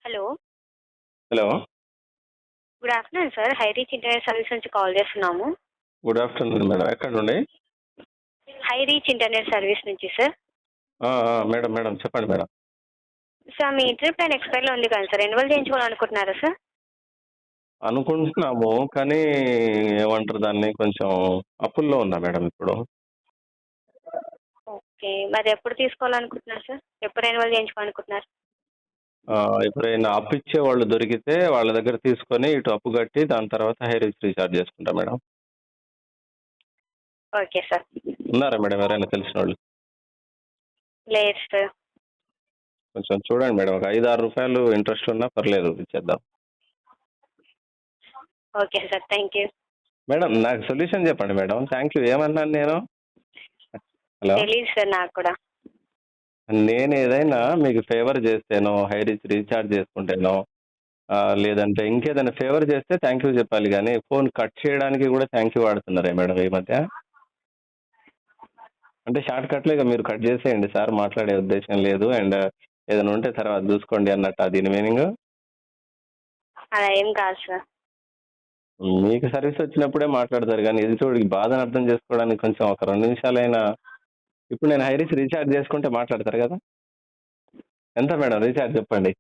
Hello. Hello. Good afternoon sir. High rich internet service నుంచి call చేస్తున్నాము. Good afternoon madam. ఎక్కడ నుండి? High rich internet service నుంచి sir. Madam madam చెప్పండి madam. Sir మీ internet plan ఎక్స్‌పైర్‌లో ఉంది కదా సార్. Renewal చేయించుకోవాలనుకుంటున్నారా sir? అనుకుంటున్నాము కానీ ఏమంటారు దాన్ని కొంచెం అప్పుల్లో ఉన్నా మేడం ఇప్పుడు. ఓకే. మరి ఎప్పుడు తీసుకోవాలనుకుంటున్నారు సార్? ఎప్పుడు రెన్యువల్ చేయించుకోవాలనుకుంటున్నారు? ఎప్పుడైనా అప్పు ఇచ్చే వాళ్ళు దొరికితే వాళ్ళ దగ్గర తీసుకొని ఇటు అప్పు కట్టి దాని తర్వాత హై రీచ్ రీఛార్జ్ చేసుకుంటా మేడం. Okay sir. ఉన్నారా మేడం ఎవరైనా తెలిసిన వాళ్ళు? లేదు సార్. కొంచెం చూడండి మేడం. ఒక రూ. 5, 6 ఇంట్రెస్ట్ ఉన్నా పర్లేదు ఇచ్చేద్దాం. Okay sir. Thank you. Madam నాకు సొల్యూషన్ చెప్పండి మేడం. థ్యాంక్ యూ ఏమన్నాను నేను? హలో. తెలీదు సార్ నాకు కూడా. నేను ఏదైనా మీకు ఫేవర్ చేస్తేనో హై రీచ్ రీఛార్జ్ చేసుకుంటేనో లేదంటే ఇంకేదైనా ఫేవర్ చేస్తే థ్యాంక్ యూ చెప్పాలి కానీ ఫోన్ కట్ చేయడానికి కూడా థ్యాంక్ యూ వాడుతున్నారే మేడం ఈ మధ్య. అంటే షార్ట్ కట్లో ఇక మీరు కట్ చేసేయండి సార్ మాట్లాడే ఉద్దేశం లేదు అండ్ ఏదైనా ఉంటే తర్వాత చూసుకోండి అన్నట్టు దీని మీనింగ్. అలా ఏం కాదు సార్. మీకు సర్వీస్ వచ్చినప్పుడే మాట్లాడతారు కానీ ఎదుటోడికి బాధను అర్థం చేసుకోవడానికి కొంచెం ఒక 2 నిమిషాలైనా. ఇప్పుడు నేను హై రీచ్ రీఛార్జ్ చేసుకుంటే మాట్లాడతారు కదా. ఎంత మేడం రీఛార్జ్ చెప్పండి.